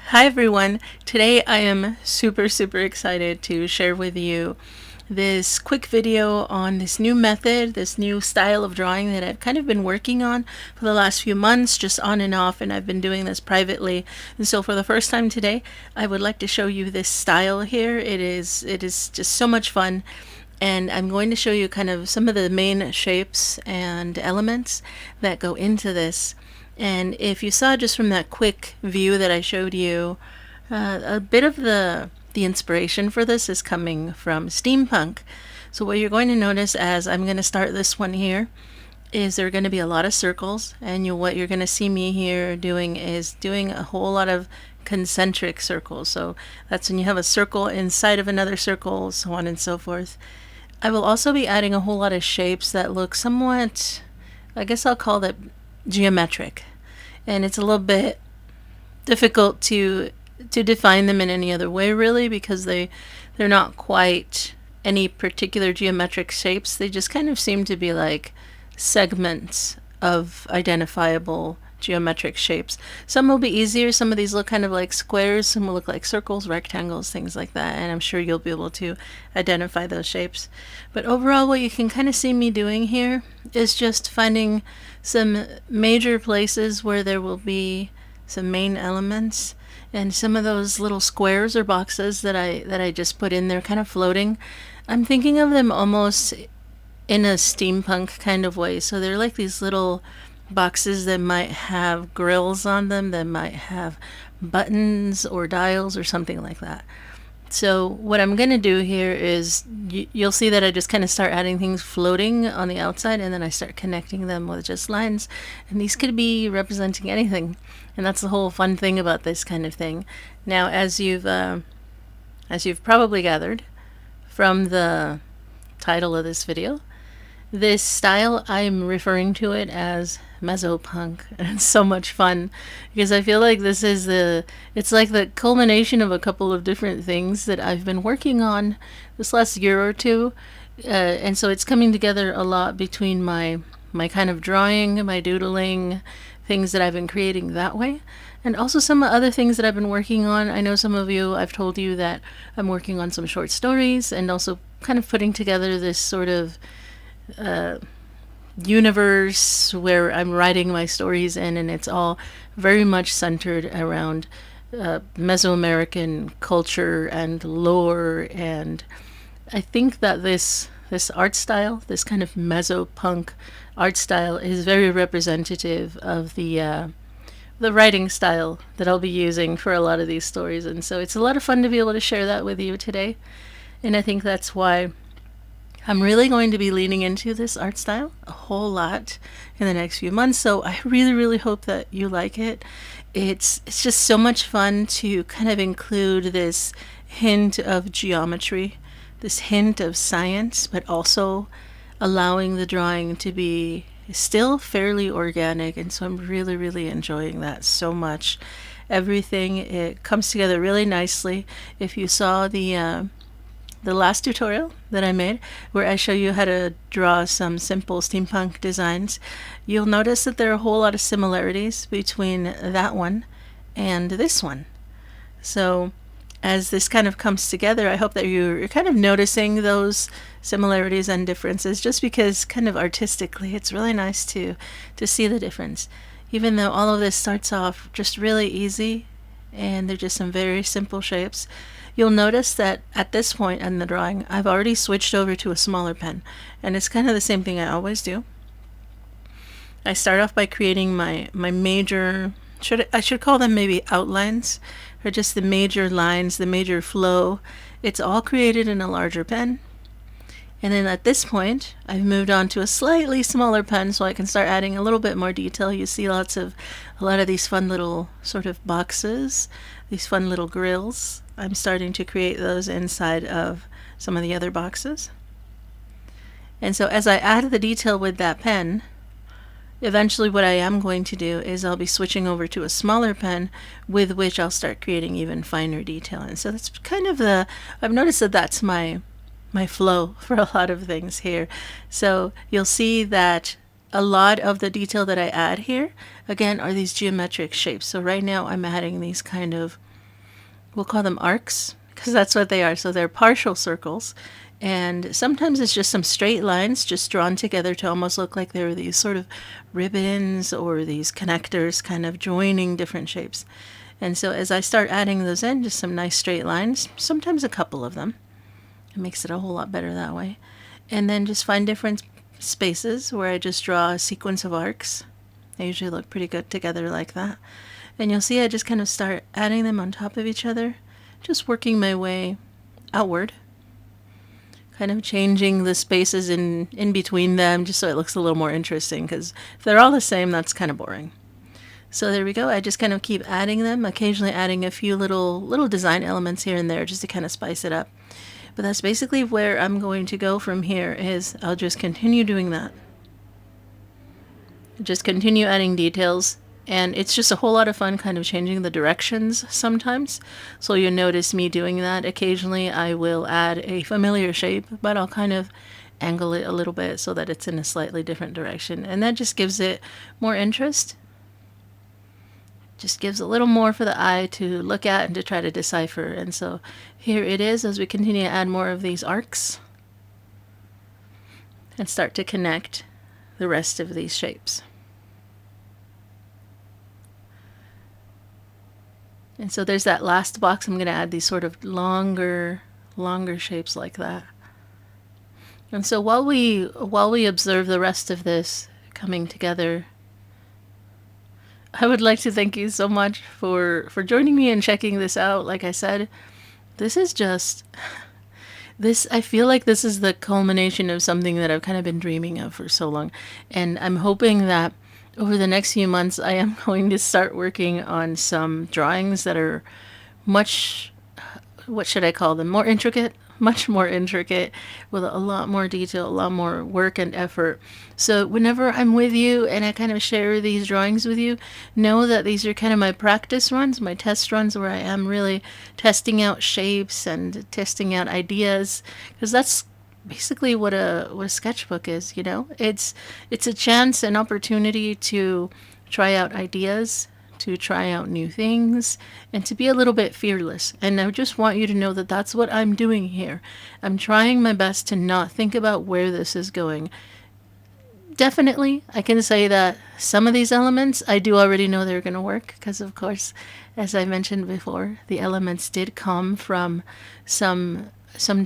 Hi everyone. Today I am super excited to share with you this quick video on this new method, this new style of drawing that I've kind of been working on for the last few months, just on and off, and I've been doing this privately. And so for the first time today, I would like to show you this style here. It is just so much fun. And I'm going to show you kind of some of the main shapes and elements that go into this. And if you saw just from that quick view that I showed you, a bit of the inspiration for this is coming from steampunk. So what you're going to notice as I'm going to start this one here is there are going to be a lot of circles, and what you're going to see me here doing is doing a whole lot of concentric circles. So that's when you have a circle inside of another circle, so on and so forth. I will also be adding a whole lot of shapes that look somewhat, I guess I'll call that geometric. And it's a little bit difficult to define them in any other way, really, because they're not quite any particular geometric shapes. They just kind of seem to be like segments of identifiable geometric shapes. Some will be easier. Some of these look kind of like squares. Some will look like circles, rectangles, things like that. And I'm sure you'll be able to identify those shapes. But overall, what you can kind of see me doing here is just finding some major places where there will be some main elements, and some of those little squares or boxes that I just put in there kind of floating. I'm thinking of them almost in a steampunk kind of way. So they're like these little boxes that might have grills on them, that might have buttons or dials or something like that. So what I'm going to do here is you'll see that I just kind of start adding things floating on the outside, and then I start connecting them with just lines. And these could be representing anything. And that's the whole fun thing about this kind of thing. Now, as you've probably gathered from the title of this video, this style, I'm referring to it as Mesopunk, and it's so much fun because I feel like it's like the culmination of a couple of different things that I've been working on this last year or two, and so it's coming together a lot between my kind of drawing, my doodling, things that I've been creating that way, and also some other things that I've been working on. I know some of you, I've told you that I'm working on some short stories, and also kind of putting together this sort of universe where I'm writing my stories in, and it's all very much centered around Mesoamerican culture and lore. And I think that this art style, this kind of Mesopunk art style, is very representative of the writing style that I'll be using for a lot of these stories. And so it's a lot of fun to be able to share that with you today. And I think that's why I'm really going to be leaning into this art style a whole lot in the next few months. So I really hope that you like it. It's just so much fun to kind of include this hint of geometry, this hint of science, but also allowing the drawing to be still fairly organic. And so I'm really enjoying that so much. Everything, it comes together really nicely. If you saw the last tutorial that I made, where I show you how to draw some simple steampunk designs, you'll notice that there are a whole lot of similarities between that one and this one. So as this kind of comes together, I hope that you're kind of noticing those similarities and differences, just because kind of artistically it's really nice to see the difference. Even though all of this starts off just really easy and they're just some very simple shapes, you'll notice that at this point in the drawing, I've already switched over to a smaller pen. And it's kind of the same thing I always do. I start off by creating my major, I should call them maybe outlines, or just the major lines, the major flow. It's all created in a larger pen. And then at this point, I've moved on to a slightly smaller pen so I can start adding a little bit more detail. You see a lot of these fun little sort of boxes, these fun little grills. I'm starting to create those inside of some of the other boxes. And so as I add the detail with that pen, eventually what I am going to do is I'll be switching over to a smaller pen with which I'll start creating even finer detail. And so that's kind of I've noticed that that's my flow for a lot of things here. So you'll see that a lot of the detail that I add here, again, are these geometric shapes. So right now I'm adding these kind of we'll call them arcs because that's what they are. So they're partial circles. And sometimes it's just some straight lines just drawn together to almost look like there are these sort of ribbons or these connectors kind of joining different shapes. And so as I start adding those in, just some nice straight lines, sometimes a couple of them. It makes it a whole lot better that way. And then just find different spaces where I just draw a sequence of arcs. They usually look pretty good together like that. And you'll see I just kind of start adding them on top of each other, just working my way outward, kind of changing the spaces in between them just so it looks a little more interesting, because if they're all the same, that's kind of boring. So there we go. I just kind of keep adding them, occasionally adding a few little design elements here and there just to kind of spice it up. But that's basically where I'm going to go from here. Is I'll just continue doing that. Just continue adding details, and it's just a whole lot of fun kind of changing the directions sometimes. So you'll notice me doing that. Occasionally I will add a familiar shape, but I'll kind of angle it a little bit so that it's in a slightly different direction, and that just gives it more interest. Just gives a little more for the eye to look at and to try to decipher. And so here it is as we continue to add more of these arcs and start to connect the rest of these shapes. And so there's that last box. I'm going to add these sort of longer shapes like that. And so while we observe the rest of this coming together, I would like to thank you so much for joining me and checking this out. Like I said, this is just this. I feel like this is the culmination of something that I've kind of been dreaming of for so long, and I'm hoping that over the next few months I am going to start working on some drawings that are much, what should I call them, more intricate, much more intricate, with a lot more detail, a lot more work and effort. So whenever I'm with you and I kind of share these drawings with you, know that these are kind of my practice runs, my test runs, where I am really testing out shapes and testing out ideas, because that's basically what a sketchbook is, you know? It's a chance, an opportunity to try out ideas, to try out new things, and to be a little bit fearless. And I just want you to know that that's what I'm doing here. I'm trying my best to not think about where this is going. Definitely, I can say that some of these elements I do already know they're going to work, because of course, as I mentioned before, the elements did come from some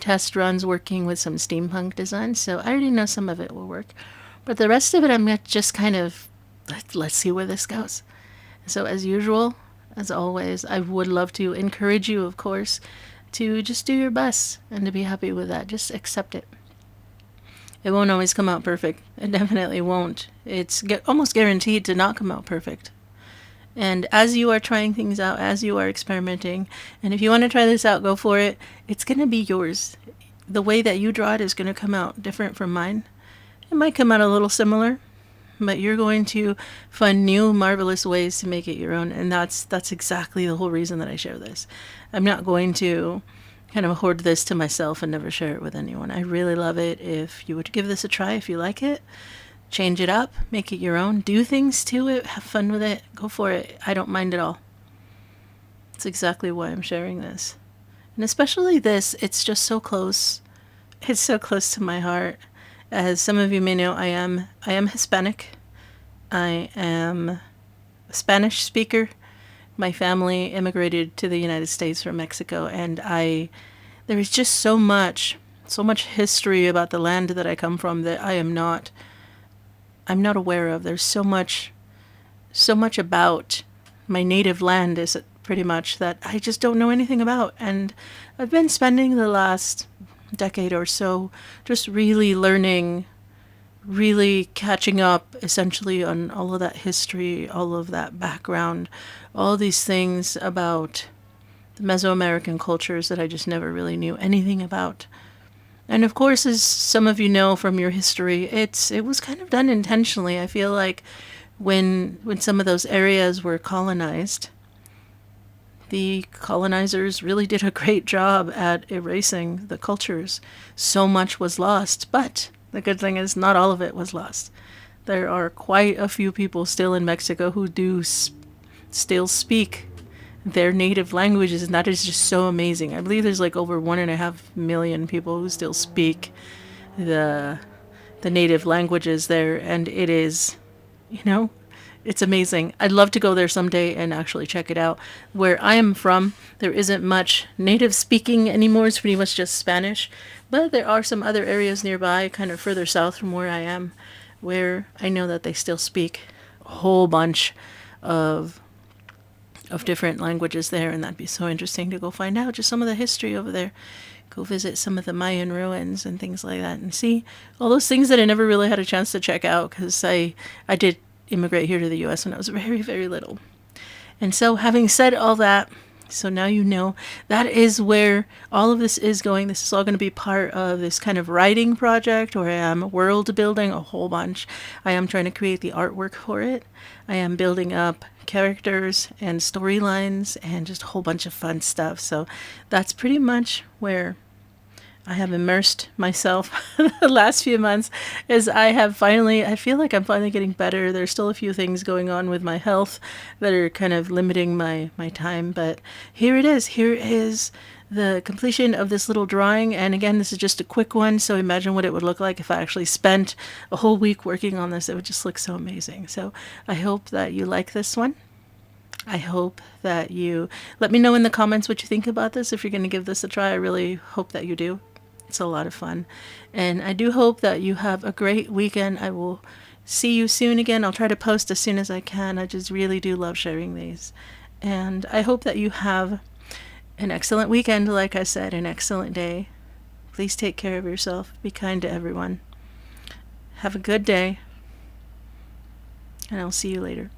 test runs working with some steampunk designs, so I already know some of it will work. But the rest of it, I'm just kind of, let's see where this goes. So as usual, as always, I would love to encourage you, of course, to just do your best and to be happy with that. Just accept it. It won't always come out perfect. It definitely won't. It's almost guaranteed to not come out perfect. And as you are trying things out, as you are experimenting, and if you want to try this out, go for it. It's going to be yours. The way that you draw it is going to come out different from mine. It might come out a little similar, but you're going to find new marvelous ways to make it your own, and that's exactly the whole reason that I share this. I'm not going to kind of hoard this to myself and never share it with anyone. I really love it. If you would give this a try, if you like it, change it up, make it your own, do things to it, have fun with it, go for it. I don't mind at all. It's exactly why I'm sharing this. And especially this, it's just so close. It's so close to my heart. As some of you may know, I am Hispanic. I am a Spanish speaker. My family immigrated to the United States from Mexico, and there is just so much history about the land that I come from that I'm not aware of. There's so much about my native land, is pretty much, that I just don't know anything about. And I've been spending the last decade or so just really learning, really catching up essentially on all of that history, all of that background, all these things about the Mesoamerican cultures that I just never really knew anything about. And of course, as some of you know from your history, it was kind of done intentionally. I feel like when some of those areas were colonized, the colonizers really did a great job at erasing the cultures. So much was lost, but the good thing is not all of it was lost. There are quite a few people still in Mexico who do still speak their native languages, and that is just so amazing. I believe there's like over 1.5 million people who still speak the native languages there, and it is, you know, it's amazing. I'd love to go there someday and actually check it out. Where I am from, there isn't much native speaking anymore. It's pretty much just Spanish. But there are some other areas nearby, kind of further south from where I am, where I know that they still speak a whole bunch of different languages there, and that'd be so interesting to go find out just some of the history over there. Go visit some of the Mayan ruins and things like that, and see all those things that I never really had a chance to check out because I did immigrate here to the U.S. when I was very, very little. And so, having said all that, so now you know that is where all of this is going. This is all going to be part of this kind of writing project where I am world building a whole bunch. I am trying to create the artwork for it. I am building up characters and storylines and just a whole bunch of fun stuff. So that's pretty much where I have immersed myself the last few months as I feel like I'm finally getting better. There's still a few things going on with my health that are kind of limiting my time, but here it is. Here is the completion of this little drawing, and again, this is just a quick one, so imagine what it would look like if I actually spent a whole week working on this. It would just look so amazing. So I hope that you like this one. I hope that you let me know in the comments what you think about this. If you're going to give this a try, I really hope that you do. It's a lot of fun. And I do hope that you have a great weekend. I will see you soon again. I'll try to post as soon as I can. I just really do love sharing these. And I hope that you have an excellent weekend, like I said, an excellent day. Please take care of yourself. Be kind to everyone. Have a good day. And I'll see you later.